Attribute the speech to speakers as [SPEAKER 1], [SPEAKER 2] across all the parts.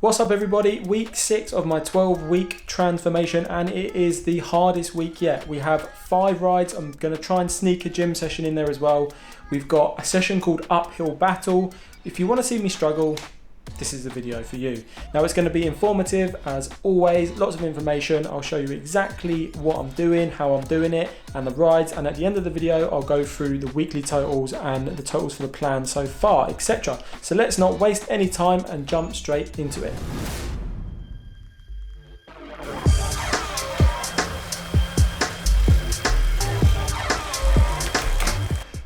[SPEAKER 1] What's up everybody? Week 6 of my 12-week transformation, and it is the hardest week yet. We have 5 rides. I'm going to try and sneak a gym session in there as well. We've got a session called Uphill Battle. If you want to see me struggle, this is the video for you. Now it's going to be informative as always, lots of information. I'll show you exactly what I'm doing, how I'm doing it, and the rides, and at the end of the video I'll go through the weekly totals and the totals for the plan so far, etc. So let's not waste any time and jump straight into it.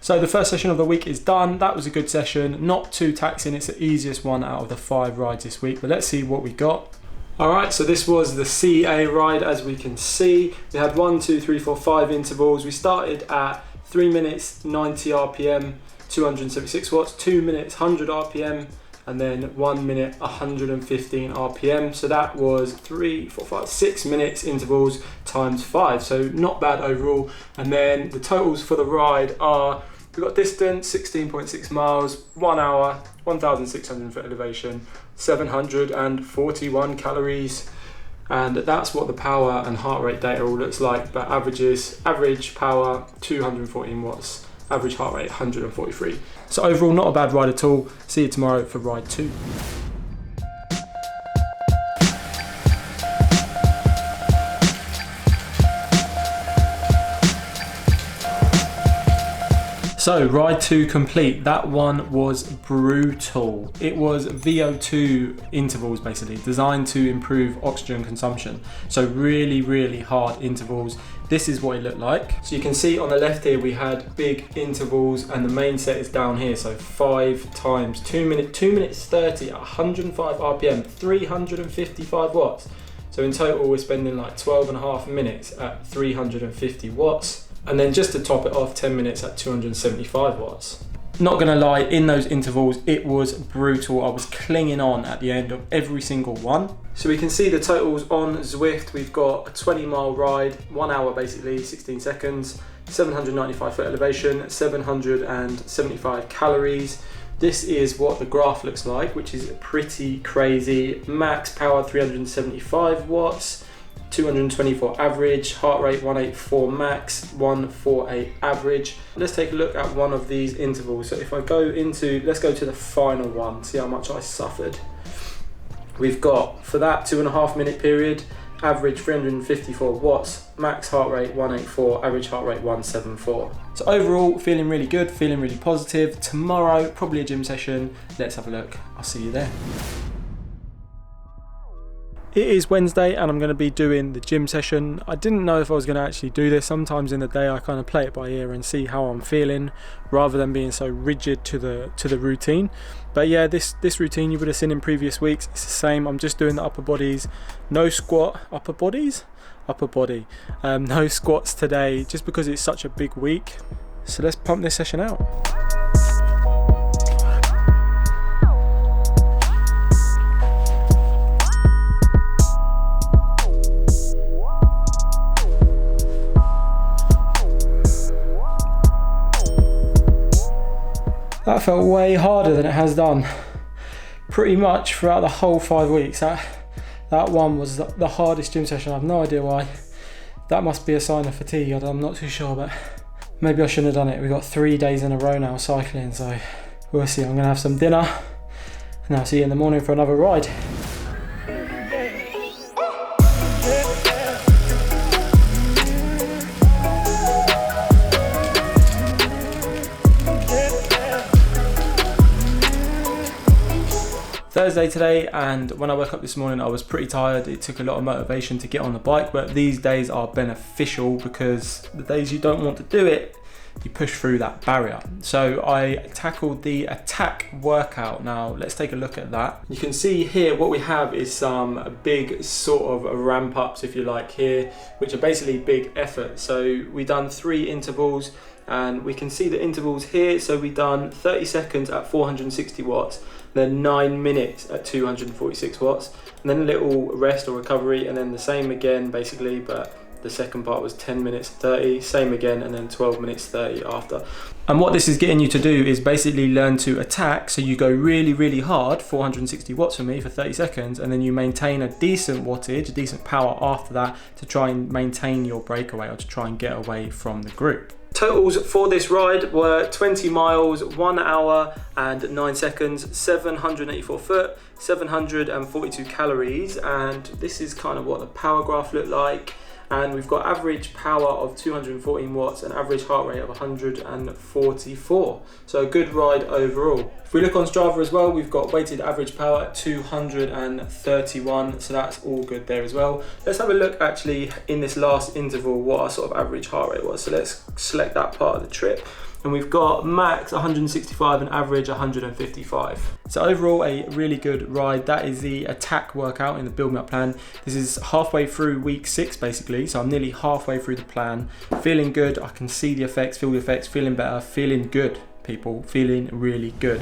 [SPEAKER 1] So the first session of the week is done. That was a good session, not too taxing. It's the easiest one out of the 5 rides this week, but let's see what we got. All right, so this was the CA ride. As we can see, we had 1, 2, 3, 4, 5 intervals. We started at 3 minutes, 90 RPM, 276 watts, 2 minutes, 100 RPM, and then 1 minute, 115 RPM. So that was 3, 4, 5, 6 minutes intervals times 5. So not bad overall. And then the totals for the ride are, we've got distance, 16.6 miles, 1 hour, 1,600 foot elevation, 741 calories. And that's what the power and heart rate data all looks like, but average power, 214 watts, average heart rate, 143. So overall, not a bad ride at all. See you tomorrow for ride 2. So ride 2 complete. That one was brutal. It was VO2 intervals basically, designed to improve oxygen consumption. So really hard intervals. This is what it looked like. So you can see on the left here we had big intervals, and the main set is down here. So 5 times 2 minutes 30 at 105 RPM, 355 watts. So in total we're spending like 12.5 minutes at 350 watts. And then just to top it off, 10 minutes at 275 watts. Not gonna lie, in those intervals, it was brutal. I was clinging on at the end of every single one. So we can see the totals on Zwift. We've got a 20-mile ride, 1 hour basically, 16 seconds, 795 foot elevation, 775 calories. This is what the graph looks like, which is pretty crazy. Max power 375 watts, 224 average, heart rate 184 max, 148 average. Let's take a look at one of these intervals. So if I go into, let's go to the final one, see how much I suffered. We've got, for that 2.5 minute period, average 354 watts, max heart rate 184, average heart rate 174. So overall, feeling really good, feeling really positive. Tomorrow, probably a gym session. Let's have a look. I'll see you there. It is Wednesday and I'm going to be doing the gym session. I didn't know if I was going to actually do this. Sometimes in the day I kind of play it by ear and see how I'm feeling rather than being so rigid to the routine. But yeah, this routine you would have seen in previous weeks. It's the same. I'm just doing the upper bodies. No squat. Upper bodies? Upper body. No squats today just because it's such a big week. So let's pump this session out. That felt way harder than it has done pretty much throughout the whole 5 weeks. That one was the hardest gym session. I have no idea why. That must be a sign of fatigue. I'm not too sure, but maybe I shouldn't have done it. We've got 3 days in a row now cycling, so we'll see. I'm gonna have some dinner and I'll see you in the morning for another ride. Thursday today, and when I woke up this morning I was pretty tired. It took a lot of motivation to get on the bike, but these days are beneficial because the days you don't want to do it, you push through that barrier. So I tackled the attack workout. Now let's take a look at that. You can see here what we have is some big sort of ramp ups, if you like, here, which are basically big effort. So we done 3 intervals and we can see the intervals here. So we done 30 seconds at 460 watts, then 9 minutes at 246 watts, and then a little rest or recovery, and then the same again basically, but The second part was 10 minutes 30, same again, and then 12 minutes 30 after. And what this is getting you to do is basically learn to attack. So you go really, really hard, 460 watts for me for 30 seconds, and then you maintain a decent wattage, a decent power after that to try and maintain your breakaway or to try and get away from the group. Totals for this ride were 20 miles, 1 hour and 9 seconds, 784 foot, 742 calories, and this is kind of what the power graph looked like. And we've got average power of 214 watts and average heart rate of 144. So a good ride overall. If we look on Strava as well, we've got weighted average power at 231, so that's all good there as well. Let's have a look actually in this last interval what our sort of average heart rate was. So let's select that part of the trip. And we've got max 165 and average 155. So overall, a really good ride. That is the attack workout in the Build Me Up plan. This is halfway through week 6 basically, so I'm nearly halfway through the plan. Feeling good, I can see the effects, feel the effects, feeling better, feeling good, people, feeling really good.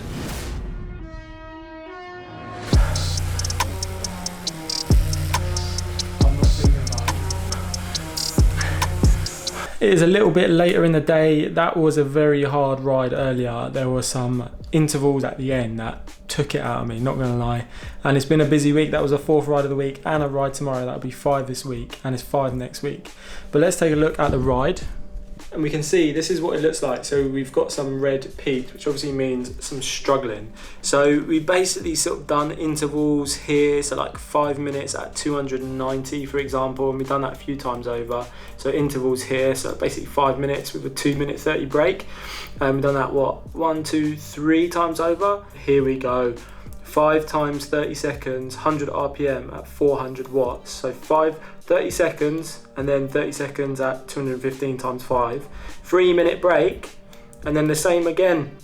[SPEAKER 1] It is a little bit later in the day. That was a very hard ride earlier. There were some intervals at the end that took it out of me, not gonna lie. And it's been a busy week. That was a 4th ride of the week and a ride tomorrow. That'll be 5 this week and it's 5 next week. But let's take a look at the ride. And we can see this is what it looks like. So we've got some red peaked, which obviously means some struggling. So we basically sort of done intervals here, so like 5 minutes at 290 for example, and we've done that a few times over. So intervals here, so basically 5 minutes with a 2-minute 30 break. And we've done that 1, 2, 3 times over. Here we go. 5 times 30 seconds, 100 RPM at 400 watts. So 30 seconds and then 30 seconds at 215 times 5. 3-minute break and then the same again.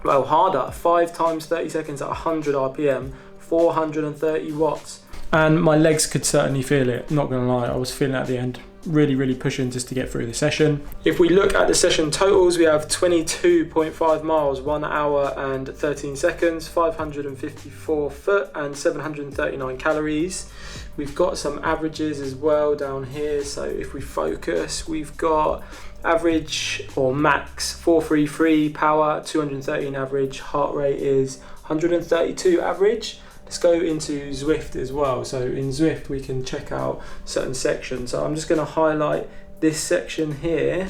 [SPEAKER 1] Well, harder, 5 times 30 seconds at 100 RPM, 430 watts. And my legs could certainly feel it, not gonna lie, I was feeling it at the end. Really, really pushing just to get through the session. If we look at the session totals, we have 22.5 miles, 1 hour and 13 seconds, 554 foot and 739 calories. We've got some averages as well down here. So if we focus, we've got average or max 433 power, 213 average, heart rate is 132 average. Let's go into Zwift as well. So in Zwift, we can check out certain sections. So I'm just going to highlight this section here,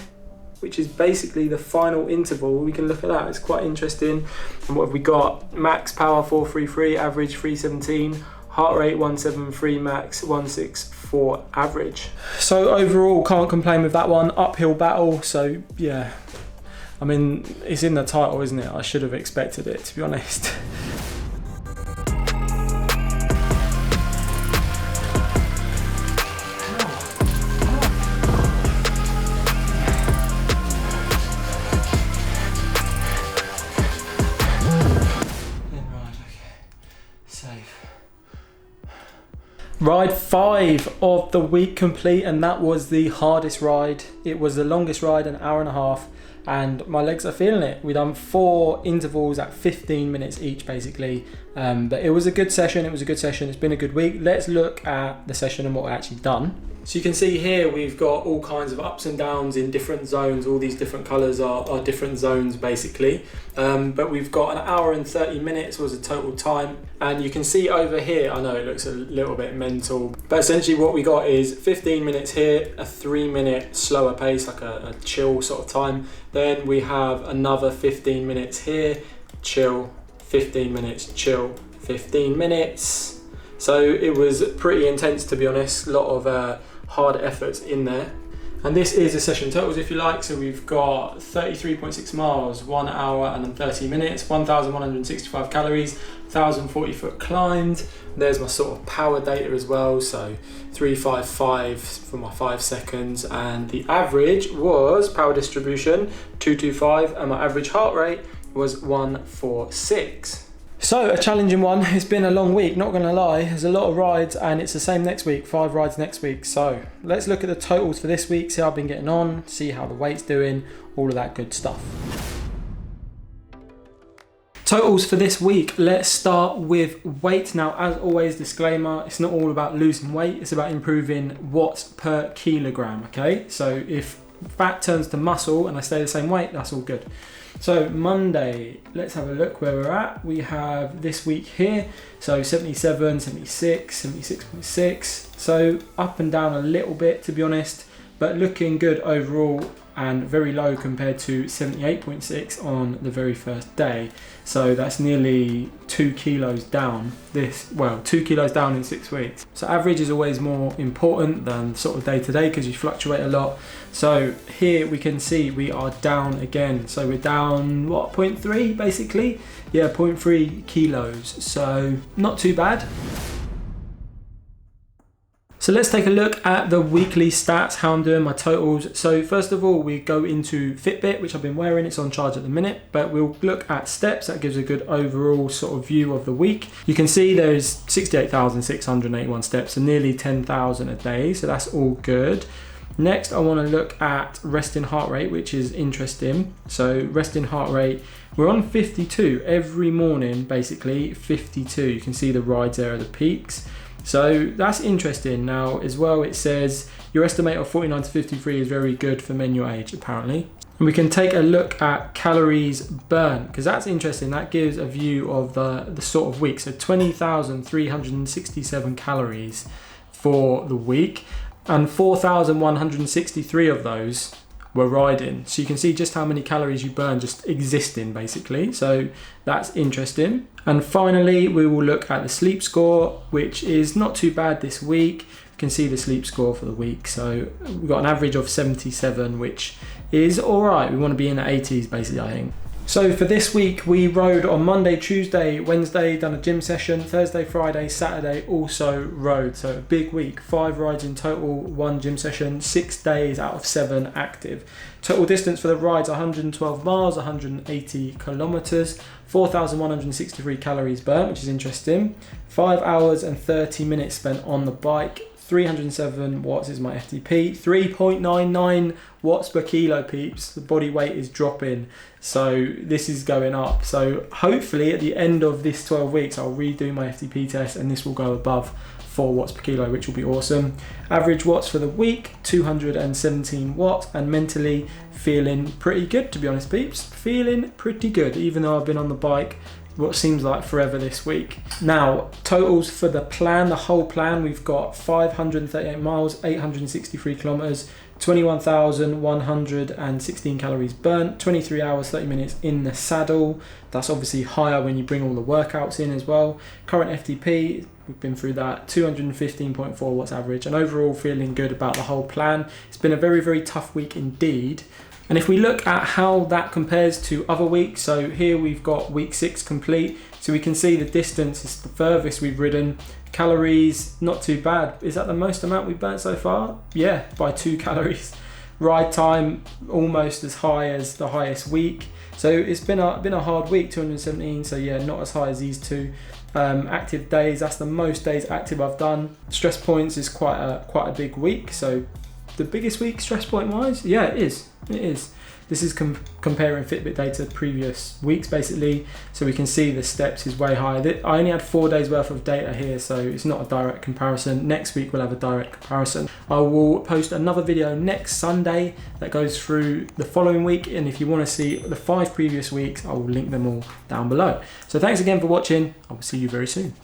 [SPEAKER 1] which is basically the final interval. We can look at that, it's quite interesting. And what have we got? Max power 433, average 317, heart rate 173, max 164 average. So overall, can't complain with that one. Uphill battle, so yeah. I mean, it's in the title, isn't it? I should have expected it, to be honest. Ride 5 of the week complete, and that was the hardest ride. It was the longest ride, an hour and a half, and my legs are feeling it. We've done 4 intervals at 15 minutes each basically, but it was a good session. It's been a good week. Let's look at the session and what we've actually done. So you can see here we've got all kinds of ups and downs in different zones. All these different colours are different zones basically. But we've got an hour and 30 minutes was the total time. And you can see over here, I know it looks a little bit mental, but essentially what we got is 15 minutes here, a 3-minute slower pace, like a chill sort of time. Then we have another 15 minutes here, chill, 15 minutes, chill, 15 minutes. So it was pretty intense, to be honest. A lot of hard efforts in there. And this is the session totals, if you like. So we've got 33.6 miles, 1 hour and 30 minutes, 1,165 calories, 1,040 foot climbed. There's my sort of power data as well. So 355 for my 5 seconds. And the average was, power distribution, 225. And my average heart rate was 146. So a challenging one. It's been a long week, not gonna lie. There's a lot of rides and it's the same next week, 5 rides next week. So let's look at the totals for this week, see how I've been getting on, see how the weight's doing, all of that good stuff. Totals for this week, let's start with weight. Now, as always, disclaimer, it's not all about losing weight, it's about improving watts per kilogram, okay? So if fat turns to muscle and I stay the same weight, that's all good. So Monday, let's have a look where we're at. We have this week here, so 77, 76, 76.6. So up and down a little bit, to be honest, but looking good overall and very low compared to 78.6 on the very first day. So that's nearly 2 kilos down 2 kilos down in 6 weeks. So average is always more important than sort of day to day because you fluctuate a lot. So here we can see we are down again. So we're down, 0.3 basically? Yeah, 0.3 kilos. So not too bad. So let's take a look at the weekly stats, how I'm doing, my totals. So first of all, we go into Fitbit, which I've been wearing, it's on charge at the minute, but we'll look at steps. That gives a good overall sort of view of the week. You can see there's 68,681 steps, so nearly 10,000 a day, so that's all good. Next, I want to look at resting heart rate, which is interesting. So resting heart rate, we're on 52 every morning, basically 52. You can see the rides there are the peaks. So that's interesting. Now as well, it says your estimate of 49 to 53 is very good for men your age, apparently. And we can take a look at calories burnt, because that's interesting. That gives a view of the sort of week. So 20,367 calories for the week, and 4,163 of those were riding. So you can see just how many calories you burn just existing, basically. So that's interesting. And finally, we will look at the sleep score, which is not too bad this week. You can see the sleep score for the week. So we've got an average of 77, which is all right. We want to be in the 80s, basically, I think. So for this week, we rode on Monday, Tuesday, Wednesday, done a gym session, Thursday, Friday, Saturday, also rode. So a big week, 5 rides in total, 1 gym session, 6 days out of 7 active. Total distance for the rides, 112 miles, 180 kilometers, 4,163 calories burnt, which is interesting. 5 hours and 30 minutes spent on the bike. 307 watts is my FTP, 3.99 watts per kilo, peeps. The body weight is dropping, so this is going up. So hopefully at the end of this 12 weeks, I'll redo my FTP test and this will go above 4 watts per kilo, which will be awesome. Average watts for the week, 217 watts, and mentally feeling pretty good, to be honest, peeps. Feeling pretty good, even though I've been on the bike what seems like forever this week. Now, totals for the plan, the whole plan, we've got 538 miles, 863 kilometers, 21,116 calories burnt, 23 hours, 30 minutes in the saddle. That's obviously higher when you bring all the workouts in as well. Current FTP, we've been through that, 215.4 watts average, and overall feeling good about the whole plan. It's been a very, very tough week indeed. And if we look at how that compares to other weeks, so here we've got week 6 complete, so we can see the distance is the furthest we've ridden. Calories, not too bad. Is that the most amount we've burnt so far? Yeah, by 2 calories. Ride time, almost as high as the highest week. So it's been a hard week, 217, so yeah, not as high as these two. Active days, that's the most days active I've done. Stress points is quite a big week, so the biggest week stress point wise? Yeah, it is. This is comparing Fitbit data to previous weeks, basically, so we can see the steps is way higher. I only had 4 days worth of data here, so it's not a direct comparison. Next week we'll have a direct comparison. I will post another video next Sunday that goes through the following week, and if you want to see the 5 previous weeks, I will link them all down below. So thanks again for watching. I will see you very soon.